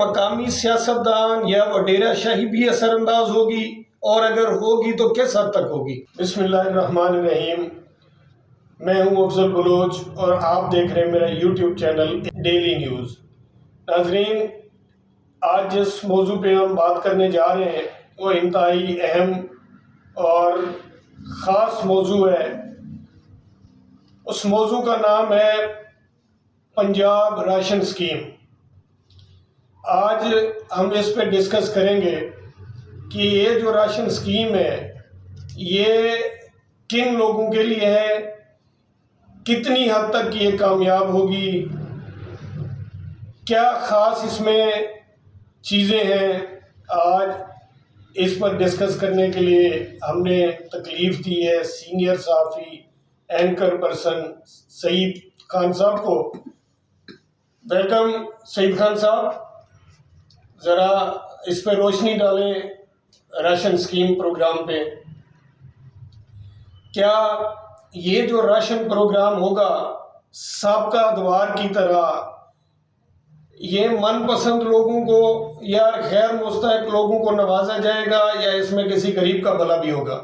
मकामी सियासतदान या वडेरा शाही भी असरअंदाज होगी, और अगर होगी तो किस हद तक होगी? बिस्मिल्लाहिर्रहमानिर्रहीम। मैं हूं अफजल बलोच और आप देख रहे हैं मेरा यूट्यूब चैनल डेली न्यूज़। नाजरीन, आज जिस मौजू पे हम बात करने जा रहे हैं वो इंतहाई अहम और ख़ास मौजू है। उस मौजू का नाम है पंजाब राशन स्कीम। आज हम इस पे डिस्कस करेंगे कि ये जो राशन स्कीम है ये किन लोगों के लिए है, कितनी हद तक ये कामयाब होगी, क्या ख़ास इसमें चीज़ें हैं। आज इस पर डिस्कस करने के लिए हमने तकलीफ़ दी है सीनियर सहाफ़ी एंकर पर्सन सईद खान साहब को। वेलकम सईद खान साहब, ज़रा इस पर रोशनी डालें राशन स्कीम प्रोग्राम पे। क्या ये जो राशन प्रोग्राम होगा साबका अदवार की तरह ये मनपसंद लोगों को या गैर मुस्तहिक लोगों को नवाजा जाएगा, या इसमें किसी गरीब का भला भी होगा?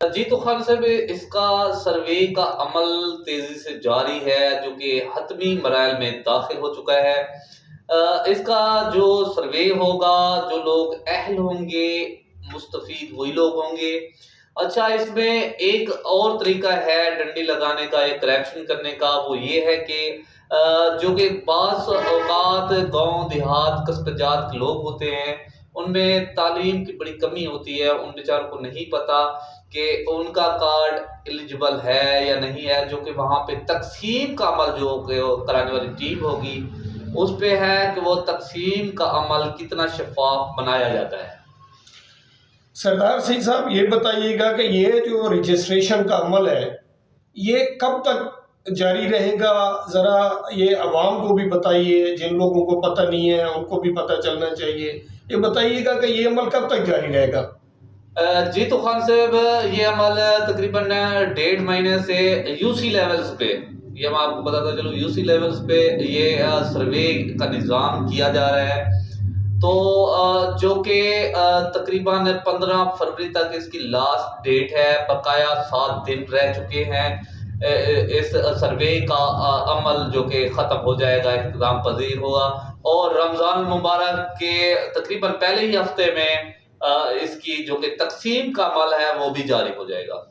जी तो खान साहब, इसका सर्वे का अमल तेजी से जारी है जो कि हतमी मराइल में दाखिल हो चुका है। इसका जो सर्वे होगा, जो लोग अहल होंगे, मुस्तफीद वही लोग होंगे। अच्छा, इसमें एक और तरीका है डंडी लगाने का, एक करप्शन करने का। वो ये है कि जो कि बास औकात गांव देहात कस्बजात के लोग होते हैं उनमें तालीम की बड़ी कमी होती है। उन बेचारों को नहीं पता कि उनका कार्ड एलिजिबल है या नहीं है। जो कि वहाँ पे तकसीम का अमल जो कराने वाली टीम होगी उस पे है कि वो तकसीम का अमल कितना शफाफ बनाया जाता है। सरदार सईद साहब, ये बताइएगा कि ये जो रजिस्ट्रेशन का अमल है ये कब तक जारी रहेगा? ज़रा ये अवाम को भी बताइए, जिन लोगों को पता नहीं है उनको भी पता चलना चाहिए। ये बताइएगा कि ये अमल कब तक जारी रहेगा? जी तो खान साहब, ये अमल तकरीबन 1.5 महीने से यूसी लेवल्स पे, ये मैं आपको बताता चलूँ, यूसी लेवल्स पे ये सर्वे का निज़ाम किया जा रहा है। तो जो कि तकरीबन 15 फरवरी तक इसकी लास्ट डेट है। बकाया 7 दिन रह चुके हैं इस सर्वे का अमल जो कि ख़त्म हो जाएगा, इख्तिताम पजीर होगा। और रमज़ान मुबारक के तकरीबन पहले ही हफ्ते में इसकी जो कि तकसीम का अमल है वो भी जारी हो जाएगा।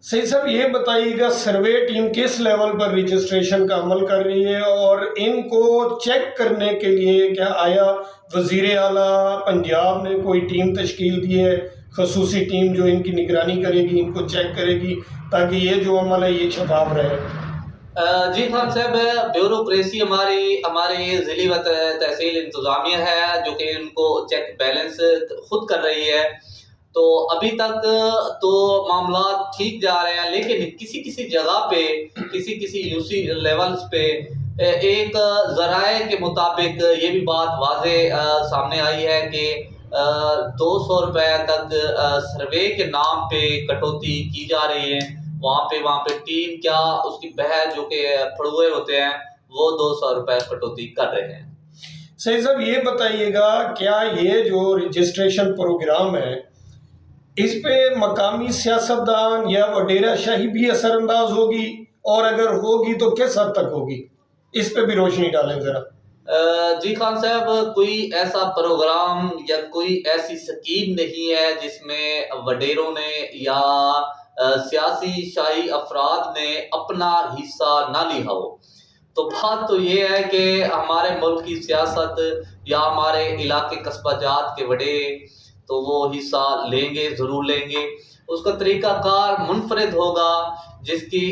सही साहब, ये बताइएगा सर्वे टीम किस लेवल पर रजिस्ट्रेशन का अमल कर रही है, और इनको चेक करने के लिए क्या आया वज़ीर आला पंजाब ने कोई टीम तश्कील दी है, खसूसी टीम जो इनकी निगरानी करेगी, इनको चेक करेगी, ताकि ये जो अमल है ये शफाफ रहे? जी खान साहब, ब्यूरोक्रेसी हमारी ज़िली व तहसील इंतज़ामिया है जो कि उनको चेक बैलेंस खुद कर रही है। तो अभी तक तो मामला ठीक जा रहे हैं, लेकिन किसी किसी जगह पे, किसी यूसी लेवल्स पे एक ज़राए के मुताबिक ये भी बात वाज़े सामने आई है कि 200 रुपये तक सर्वे के नाम पे कटौती की जा रही है। वहाँ पे टीम क्या उसकी बहर जो कि फड़ुए होते हैं वो 200 रुपये कटौती कर रहे हैं। सही साहब, ये बताइएगा क्या ये जो रजिस्ट्रेशन प्रोग्राम है इस पे मकामी सियासतदान या वडेरा शाही भी असरअंदाज होगी, और अगर होगी तो किस हद तक होगी? इस पे भी रोशनी डालें ज़रा। जी खान साहब, कोई ऐसा प्रोग्राम या कोई ऐसी स्कीम नहीं है जिसमें वडेरों ने या सियासी शाही अफराद ने अपना हिस्सा ना लिया हो। तो बात तो ये है कि हमारे मुल्क की सियासत या हमारे इलाके कस्बाजात के वडेरे तो वो हिस्सा लेंगे, ज़रूर लेंगे। उसका तरीक़ाकार मुनफरिद होगा, जिसकी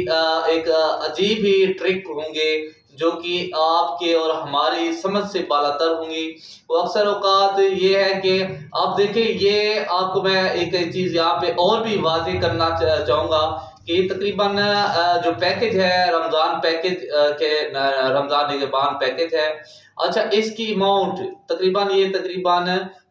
एक अजीब ही ट्रिक होंगे जो कि आपके और हमारी समझ से बालातर होंगी। वो अक्सर औकात ये है कि आप देखें, ये आपको मैं एक चीज़ यहाँ पे और भी वाज़ेह करना चाहूँगा कि तकरीबन जो पैकेज है रमज़ान पैकेज के रमज़ान निगहबान पैकेज है अच्छा, इसकी अमाउंट तकरीबन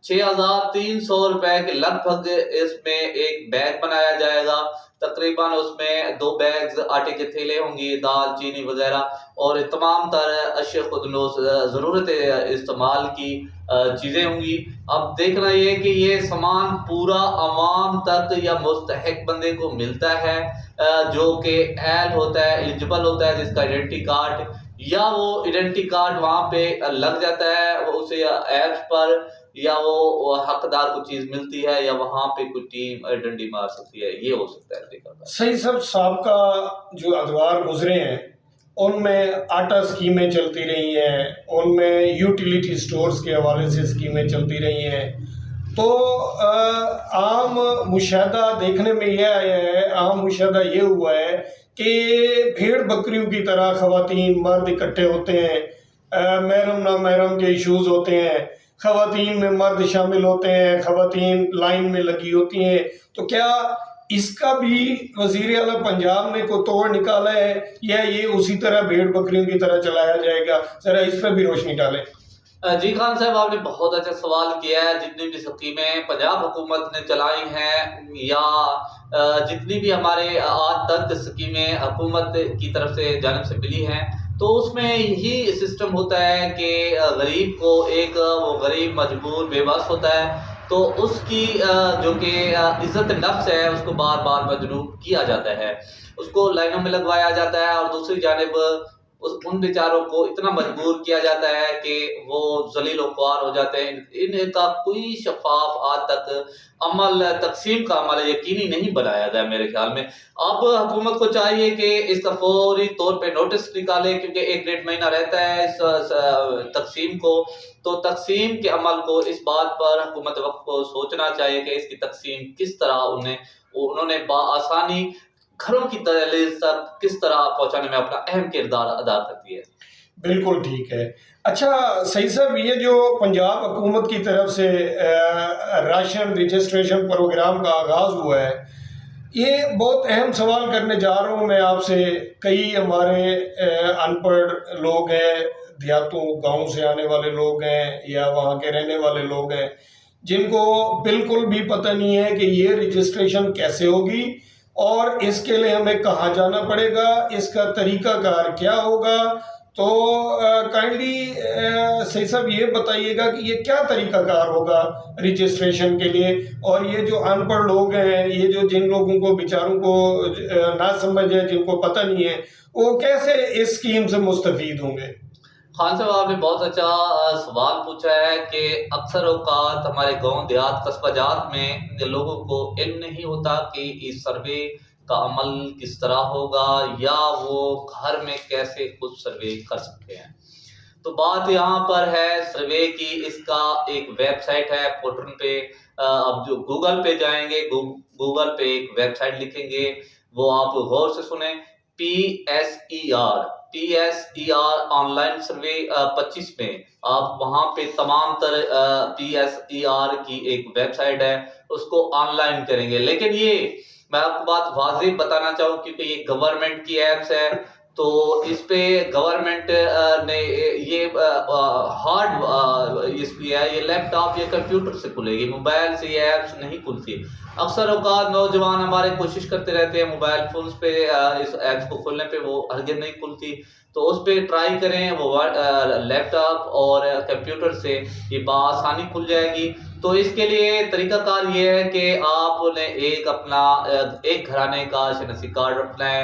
6,300 रुपए के लगभग इसमें एक बैग बनाया जाएगा। तकरीबन उसमें 2 बैग्स आटे के थैले होंगे, दाल, चीनी वगैरह और तमाम तर अशिया खुदनोश ज़रूरत इस्तेमाल की चीज़ें होंगी। अब देखना ये है कि ये सामान पूरा अवाम तक या मुस्तहिक बंदे को मिलता है, जो कि एल होता है, एलिजिबल होता है, जिसका आइडेंटिटी कार्ड या वो आइडेंटिटी कार्ड वहाँ पे लग जाता है, वो उसे ऐप्स पर या वो हकदार को चीज मिलती है या वहां पे कोई टीम डंडी मार सकती है, ये हो सकता है तरीका का। सही सब साहब जो अदवार गुजरे हैं उनमें आटा स्कीमें चलती रही हैं, उनमें यूटिलिटी स्टोर्स के हवाले से स्कीमें चलती रही हैं। तो आम मुशाहदा देखने में यह आया है, आम मुशाहदा ये हुआ है कि भेड़ बकरियों की तरह ख़वातीन मर्द इकट्ठे होते हैं, महरम ना महरम के इश्यूज़ होते हैं, ख़वातीन में मर्द शामिल होते हैं, ख़वातीन लाइन में लगी होती हैं। तो क्या इसका भी वज़ीर आला पंजाब ने को तोड़ निकाला है या ये उसी तरह भेड़ बकरियों की तरह चलाया जाएगा? ज़रा इस पर भी रोशनी डालें। जी खान साहब, आपने बहुत अच्छा सवाल किया है। जितनी भी स्कीमें पंजाब हुकूमत ने चलाई हैं या जितनी भी हमारे आज तक स्कीमें हुकूमत की तरफ से जानिब से मिली हैं, तो उसमें यही सिस्टम होता है कि गरीब को एक वो गरीब मजबूर बेबस होता है, तो उसकी जो कि इज़्ज़त नफ्स है उसको बार बार मजरूह किया जाता है, उसको लाइनों में लगवाया जाता है और दूसरी जानिब उन बेचारों को इतना मजबूर किया जाता है कि वो जलील व ख्वार हो जाते हैं। इनका कोई शफाफ आज तक अमल, तकसीम का अमल यकीनी नहीं बनाया गया मेरे ख्याल में। अब हुकूमत को चाहिए कि इसका फौरी तौर पे नोटिस निकाले, क्योंकि 1-1.5 महीना रहता है इस तकसीम को, तो तकसीम के अमल को इस बात पर हुकूमत वक्त को सोचना चाहिए कि इसकी तकसीम किस तरह उन्होंने बआसानी घरों की दहलीज तक किस तरह पहुंचाने में अपना अहम किरदार अदा करती है। बिल्कुल ठीक है। अच्छा सही साहब, ये जो पंजाब हुकूमत की तरफ से राशन रजिस्ट्रेशन प्रोग्राम का आगाज़ हुआ है, ये बहुत अहम सवाल करने जा रहा हूँ मैं आपसे। कई हमारे अनपढ़ लोग हैं, देहातों गाँव से आने वाले लोग हैं या वहाँ के रहने वाले लोग हैं, जिनको बिल्कुल भी पता नहीं है कि ये रजिस्ट्रेशन कैसे होगी और इसके लिए हमें कहाँ जाना पड़ेगा, इसका तरीक़ाकार क्या होगा। तो काइंडली सही साहब ये बताइएगा कि ये क्या तरीक़ाकार होगा रजिस्ट्रेशन के लिए, और ये जो अनपढ़ लोग हैं, ये जो जिन लोगों को बेचारों को ना समझ है, जिनको पता नहीं है, वो कैसे इस स्कीम से मुस्तफ़ीद होंगे? खान साहब, आपने बहुत अच्छा सवाल पूछा है कि अक्सर औकात हमारे गांव देहात कस्बा जात में लोगों को इल्म नहीं होता कि इस सर्वे का अमल किस तरह होगा या वो घर में कैसे खुद सर्वे कर सकते हैं। तो बात यहाँ पर है सर्वे की। इसका एक वेबसाइट है, पोर्टल पे अब जो गूगल पे जाएंगे, गूगल पे एक वेबसाइट लिखेंगे, वो आप गौर से सुने, PSER ऑनलाइन सर्वे 25 में। आप वहां पे तमाम तरह PSER की एक वेबसाइट है, उसको ऑनलाइन करेंगे। लेकिन ये मैं आपको बात वाजिब बताना चाहूँ, क्योंकि ये गवर्नमेंट की एप्स है, तो इस पे गवर्नमेंट ने ये हार्ड इसकी है, ये लैपटॉप या कंप्यूटर से खुलेगी, मोबाइल से ये ऐप्स नहीं खुलती। अक्सर औकात नौजवान हमारे कोशिश करते रहते हैं मोबाइल फोन्स पे इस ऐप्स को खोलने पे, वो हरगिज़ नहीं खुलती। तो उस पे ट्राई करें, वो लैपटॉप और कंप्यूटर से ये बआसानी खुल जाएगी। तो इसके लिए तरीकाकार ये है कि आपने एक घराने का शनासी कार्ड रखना है।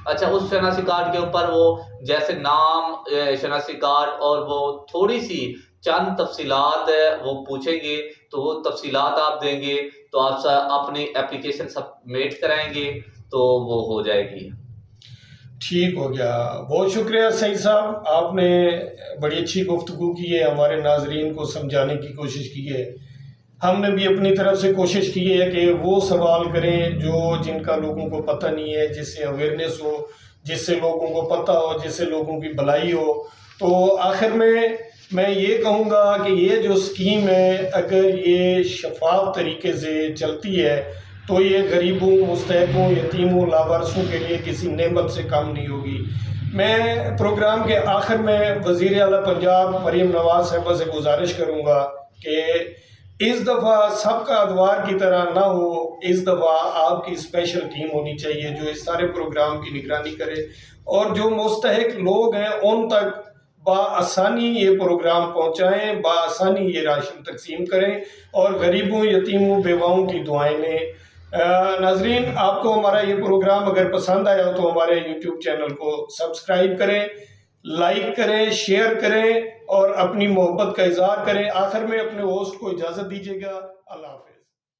अच्छा, उस शनासी कार्ड के ऊपर वो जैसे नाम, शनासी कार्ड और वो थोड़ी सी चंद तफसीलात वो पूछेंगे, तो वो तफसीलात आप देंगे, तो आप अपनी एप्लीकेशन सबमिट कराएंगे, तो वो हो जाएगी। ठीक हो गया, बहुत शुक्रिया सईद साहब, आपने बड़ी अच्छी गुफ्तगू की है, हमारे नाजरीन को समझाने की कोशिश की है। हमने भी अपनी तरफ से कोशिश की है कि वो सवाल करें जिनका लोगों को पता नहीं है, जिससे अवेयरनेस हो, जिससे लोगों को पता हो, जिससे लोगों की भलाई हो। तो आखिर में मैं ये कहूँगा कि ये जो स्कीम है, अगर ये शफाफ तरीके से चलती है तो ये गरीबों, मुस्तहकों, यतीमों, लावारसों के लिए किसी नेमत से कम नहीं होगी। मैं प्रोग्राम के आखिर में वज़ीर आला पंजाब मरीम नवाज साहबा से गुजारिश करूँगा कि इस दफ़ा सबका अदवार की तरह ना हो, इस दफ़ा आपकी स्पेशल टीम होनी चाहिए जो इस सारे प्रोग्राम की निगरानी करे और जो मुस्तहिक लोग हैं उन तक बआसानी ये प्रोग्राम पहुँचाएँ, बआसानी ये राशन तकसीम करें और गरीबों, यतीमों, बेवाओं की दुआएं लें। नाजरीन, आपको हमारा ये प्रोग्राम अगर पसंद आया हो तो हमारे यूट्यूब चैनल को सब्सक्राइब करें, लाइक करें, शेयर करें और अपनी मोहब्बत का इजहार करें। आखिर में अपने होस्ट को इजाज़त दीजिएगा। अल्लाह हाफ़िज़।